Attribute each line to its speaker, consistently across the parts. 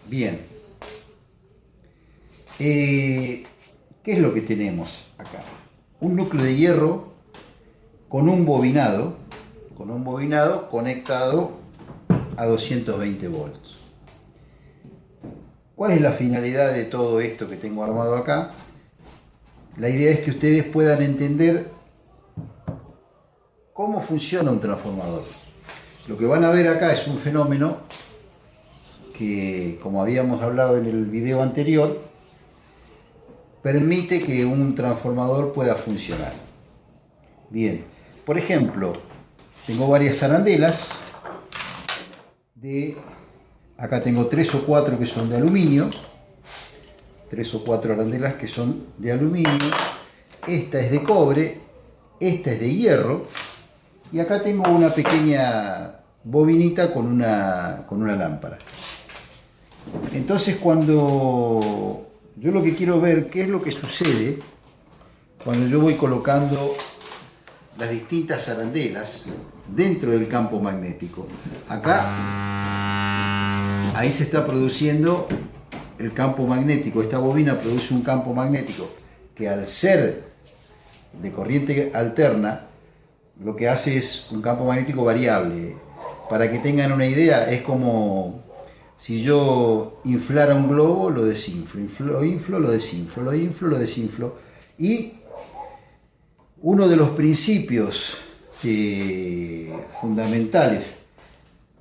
Speaker 1: Bien. ¿Qué es lo que tenemos acá? Un núcleo de hierro con un bobinado conectado a 220 volts. ¿Cuál es la finalidad de todo esto que tengo armado acá? La idea es que ustedes puedan entender cómo funciona un transformador. Lo que van a ver acá es un fenómeno que, como habíamos hablado en el video anterior, permite que un transformador pueda funcionar. Bien, por ejemplo, tengo varias arandelas acá tengo 3 o 4 que son de aluminio, 3 o 4 arandelas que son de aluminio, esta es de cobre, esta es de hierro, y acá tengo una pequeña bobinita con una lámpara. Entonces, cuando yo lo que quiero ver qué es lo que sucede cuando yo voy colocando las distintas arandelas dentro del campo magnético. Acá, ahí se está produciendo el campo magnético. Esta bobina produce un campo magnético que, al ser de corriente alterna, lo que hace es un campo magnético variable. Para que tengan una idea, es como si yo inflara un globo, lo desinflo, lo inflo, lo desinflo, lo inflo, lo desinflo. Y uno de los principios fundamentales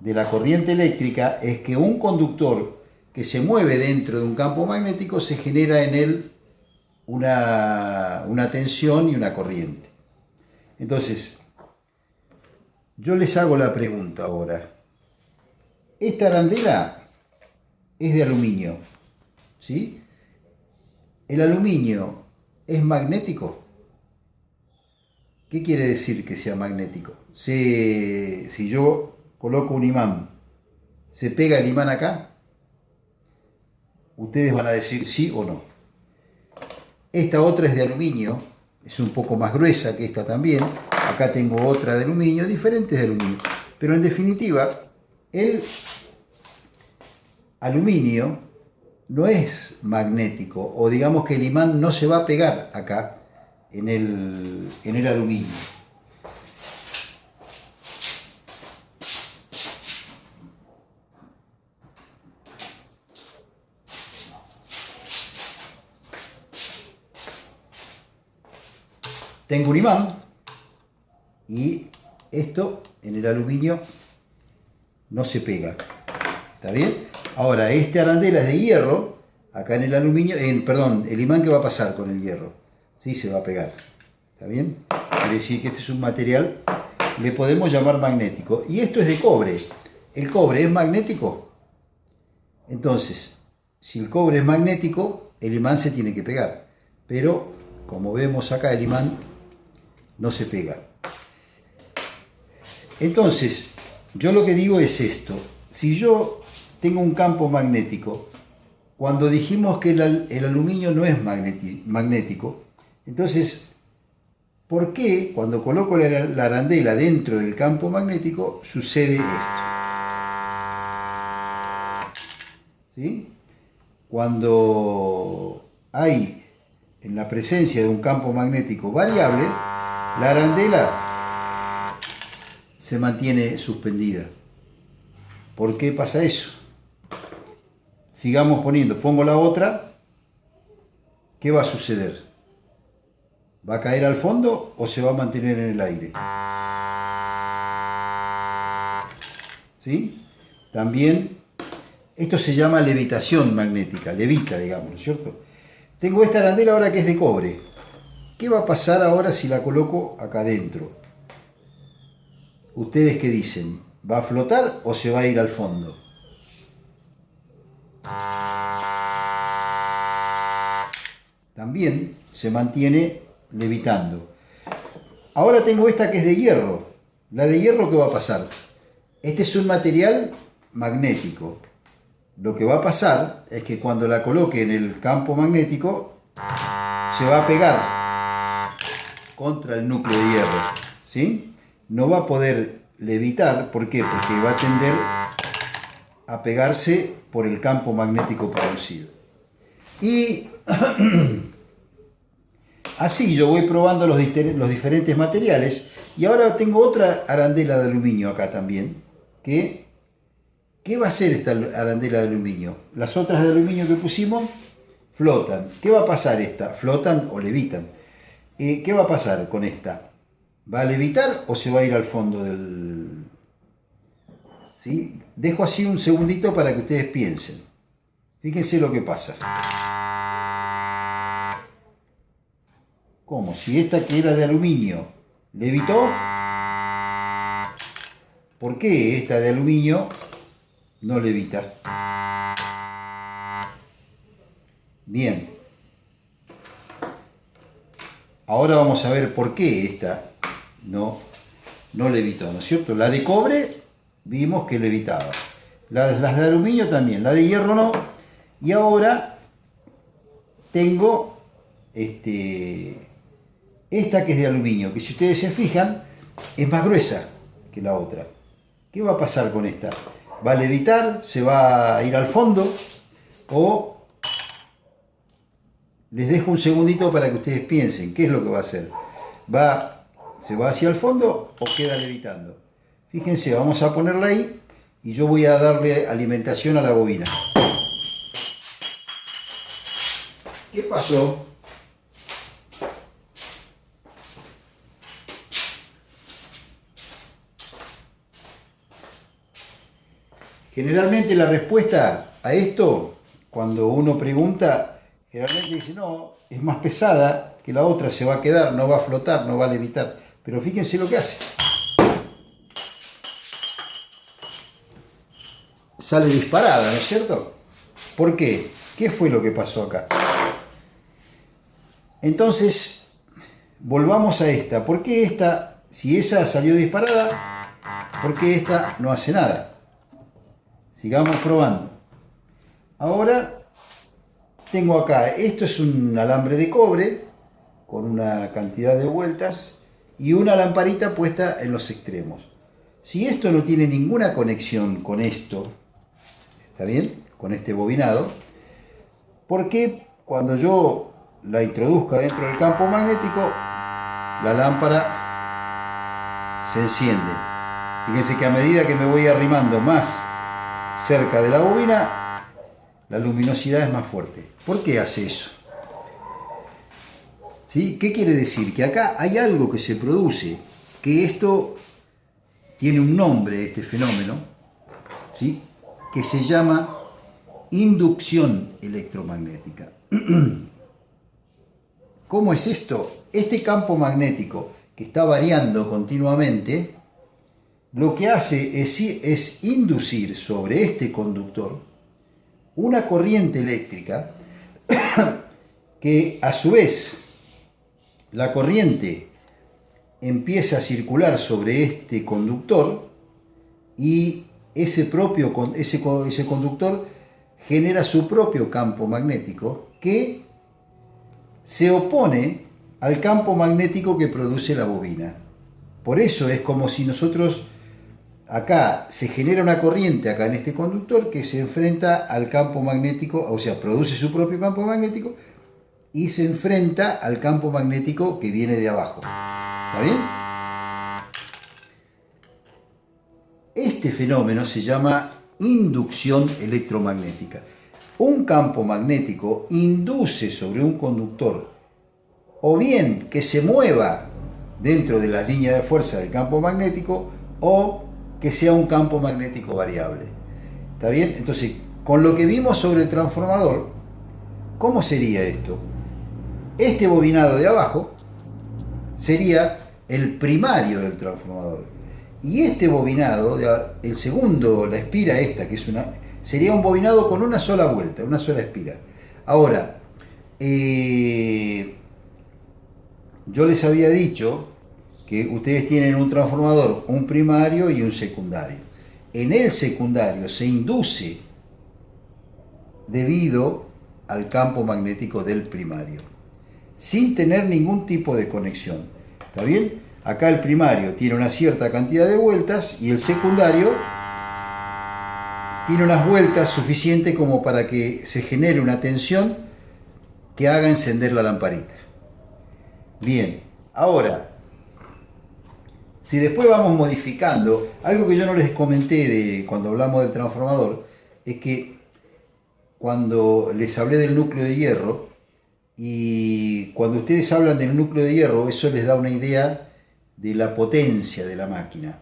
Speaker 1: de la corriente eléctrica es que un conductor que se mueve dentro de un campo magnético se genera en él una tensión y una corriente. Entonces, yo les hago la pregunta ahora. Esta arandela es de aluminio, ¿sí? ¿El aluminio es magnético? ¿Qué quiere decir que sea magnético? Si yo coloco un imán, ¿se pega el imán acá? Ustedes van a decir sí o no. Esta otra es de aluminio, es un poco más gruesa que esta también. Acá tengo otra de aluminio, diferentes de aluminio. Pero en definitiva, el aluminio no es magnético, o digamos que el imán no se va a pegar acá en el aluminio. Tengo un imán y esto en el aluminio no se pega. ¿Está bien? Ahora, este arandela es de hierro, acá en el aluminio, el imán, ¿qué va a pasar con el hierro? Sí, se va a pegar. ¿Está bien? Quiere decir que este es un material, le podemos llamar magnético. Y esto es de cobre. ¿El cobre es magnético? Entonces, si el cobre es magnético, el imán se tiene que pegar. Pero, como vemos acá, el imán no se pega. Entonces, yo lo que digo es esto. Si yo tengo un campo magnético, cuando dijimos que el aluminio no es magnético, entonces, ¿por qué cuando coloco la arandela dentro del campo magnético sucede esto? ¿Sí? Cuando hay en la presencia de un campo magnético variable, la arandela se mantiene suspendida. ¿Por qué pasa eso? Sigamos poniendo, pongo la otra, ¿qué va a suceder? ¿Va a caer al fondo o se va a mantener en el aire? ¿Sí? También, esto se llama levitación magnética, levita, digamos, ¿no es cierto? Tengo esta arandela ahora que es de cobre. ¿Qué va a pasar ahora si la coloco acá adentro? ¿Ustedes qué dicen? ¿Va a flotar o se va a ir al fondo? También se mantiene levitando. Ahora tengo esta que es de hierro. La de hierro, ¿qué va a pasar? Este es un material magnético. Lo que va a pasar es que cuando la coloque en el campo magnético, se va a pegar contra el núcleo de hierro, ¿sí? No va a poder levitar. ¿Por qué? Porque va a tender a pegarse por el campo magnético producido. Y así yo voy probando los diferentes materiales. Y ahora tengo otra arandela de aluminio acá también. ¿Qué va a hacer esta arandela de aluminio? Las otras de aluminio que pusimos flotan. ¿Qué va a pasar esta? ¿Flotan o levitan? ¿Qué va a pasar con esta? ¿Va a levitar o se va a ir al fondo del...? ¿Sí? Dejo así un segundito para que ustedes piensen. Fíjense lo que pasa. ¿Cómo? Si esta que era de aluminio levitó, ¿por qué esta de aluminio no levita? Bien. Ahora vamos a ver por qué esta no levitó, ¿no es cierto? La de cobre vimos que levitaba. Las de aluminio también, la de hierro no. Y ahora tengo esta que es de aluminio, que si ustedes se fijan es más gruesa que la otra. ¿Qué va a pasar con esta? ¿Va a levitar? ¿Se va a ir al fondo? ¿O les dejo un segundito para que ustedes piensen qué es lo que va a hacer? ¿Se va hacia el fondo o queda levitando? Fíjense, vamos a ponerla ahí y yo voy a darle alimentación a la bobina. ¿Qué pasó? Generalmente la respuesta a esto, cuando uno pregunta, generalmente dice, no, es más pesada que la otra, se va a quedar, no va a flotar, no va a levitar. Pero fíjense lo que hace. Sale disparada, ¿no es cierto? ¿Por qué? ¿Qué fue lo que pasó acá? Entonces, volvamos a esta. ¿Por qué esta, si esa salió disparada, por qué esta no hace nada? Sigamos probando. Ahora tengo acá, esto es un alambre de cobre con una cantidad de vueltas y una lamparita puesta en los extremos. Si esto no tiene ninguna conexión con esto, ¿está bien? Con este bobinado, ¿por qué cuando yo la introduzca dentro del campo magnético, la lámpara se enciende? Fíjense que a medida que me voy arrimando más cerca de la bobina, la luminosidad es más fuerte. ¿Por qué hace eso? ¿Sí? ¿Qué quiere decir? Que acá hay algo que se produce, que esto tiene un nombre, este fenómeno, ¿sí? Que se llama inducción electromagnética. ¿Cómo es esto? Este campo magnético que está variando continuamente, lo que hace es inducir sobre este conductor una corriente eléctrica que a su vez la corriente empieza a circular sobre este conductor y ese conductor genera su propio campo magnético que se opone al campo magnético que produce la bobina. Por eso es como si nosotros, acá se genera una corriente acá en este conductor que se enfrenta al campo magnético, o sea, produce su propio campo magnético y se enfrenta al campo magnético que viene de abajo. ¿Está bien? Este fenómeno se llama inducción electromagnética. Un campo magnético induce sobre un conductor o bien que se mueva dentro de la línea de fuerza del campo magnético o que sea un campo magnético variable. ¿Está bien? Entonces, con lo que vimos sobre el transformador, ¿cómo sería esto? Este bobinado de abajo sería el primario del transformador. Y este bobinado, el segundo, la espira esta, que es sería un bobinado con una sola vuelta, una sola espira. Ahora, yo les había dicho que ustedes tienen un transformador, un primario y un secundario. En el secundario se induce debido al campo magnético del primario, sin tener ningún tipo de conexión. ¿Está bien? Acá el primario tiene una cierta cantidad de vueltas y el secundario tiene unas vueltas suficientes como para que se genere una tensión que haga encender la lamparita. Bien, ahora, si después vamos modificando, algo que yo no les comenté cuando hablamos del transformador, es que cuando les hablé del núcleo de hierro, y cuando ustedes hablan del núcleo de hierro, eso les da una idea de la potencia de la máquina.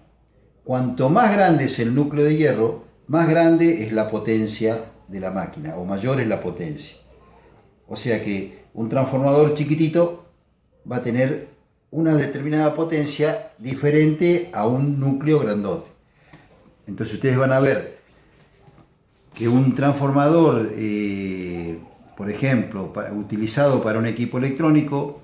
Speaker 1: Cuanto más grande es el núcleo de hierro, más grande es la potencia de la máquina, o mayor es la potencia. O sea que un transformador chiquitito va a tener una determinada potencia diferente a un núcleo grandote. Entonces ustedes van a ver que un transformador, por ejemplo, utilizado para un equipo electrónico,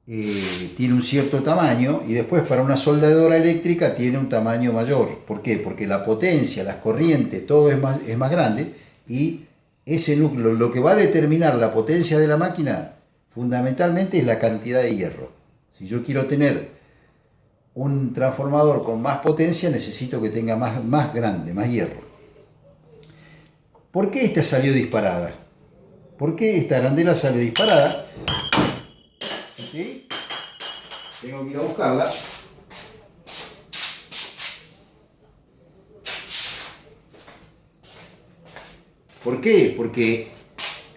Speaker 1: tiene un cierto tamaño, y después para una soldadora eléctrica tiene un tamaño mayor. ¿Por qué? Porque la potencia, las corrientes, todo es más grande, y ese núcleo, lo que va a determinar la potencia de la máquina, fundamentalmente es la cantidad de hierro. Si yo quiero tener un transformador con más potencia, necesito que tenga más grande, más hierro. ¿Por qué esta salió disparada? ¿Por qué esta arandela sale disparada? ¿Sí? Tengo que ir a buscarla. ¿Por qué? Porque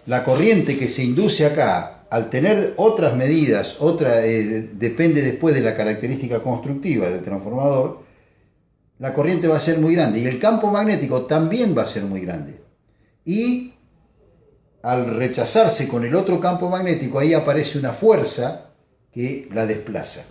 Speaker 1: la corriente que se induce acá, al tener otras medidas, depende después de la característica constructiva del transformador, la corriente va a ser muy grande, y el campo magnético también va a ser muy grande. Y al rechazarse con el otro campo magnético, ahí aparece una fuerza que la desplaza.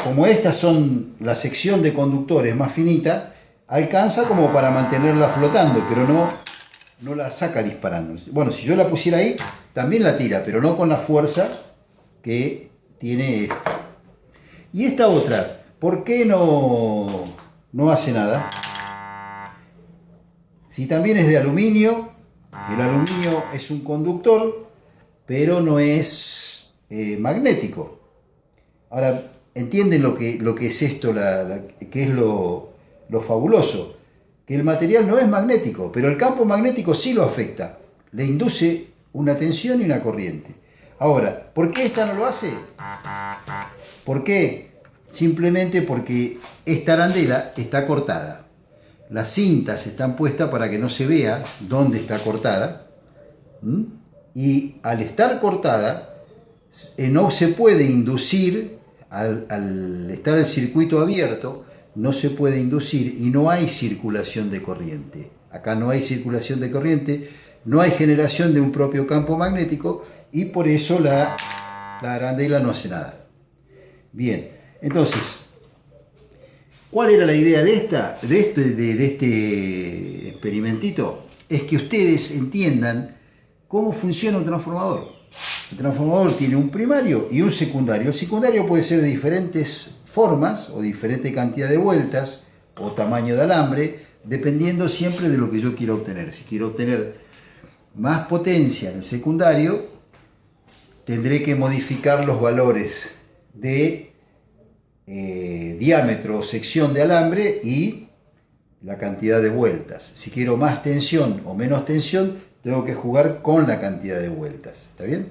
Speaker 1: Como estas son la sección de conductores más finita, alcanza como para mantenerla flotando, pero no la saca disparando. Bueno, si yo la pusiera ahí, también la tira, pero no con la fuerza que tiene esta. Y esta otra, ¿por qué no hace nada? Si también es de aluminio, el aluminio es un conductor, pero no es magnético. Ahora, ¿entienden lo que es esto, que es lo fabuloso? Que el material no es magnético, pero el campo magnético sí lo afecta. Le induce una tensión y una corriente. Ahora, ¿por qué esta no lo hace? ¿Por qué? Simplemente porque esta arandela está cortada. Las cintas están puestas para que no se vea dónde está cortada. Y al estar cortada, no se puede inducir, al estar el circuito abierto, no se puede inducir y no hay circulación de corriente. Acá no hay circulación de corriente, no hay generación de un propio campo magnético, y por eso la arandela no hace nada. Bien, entonces, ¿cuál era la idea de este experimentito? Es que ustedes entiendan cómo funciona un transformador. El transformador tiene un primario y un secundario. El secundario puede ser de diferentes formas o diferente cantidad de vueltas o tamaño de alambre, dependiendo siempre de lo que yo quiera obtener. Si quiero obtener más potencia en el secundario, tendré que modificar los valores de diámetro o sección de alambre y la cantidad de vueltas. Si quiero más tensión o menos tensión, tengo que jugar con la cantidad de vueltas. ¿Está bien?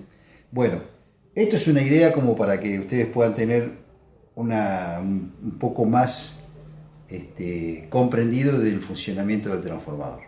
Speaker 1: Bueno, esto es una idea como para que ustedes puedan tener un poco más comprendido del funcionamiento del transformador.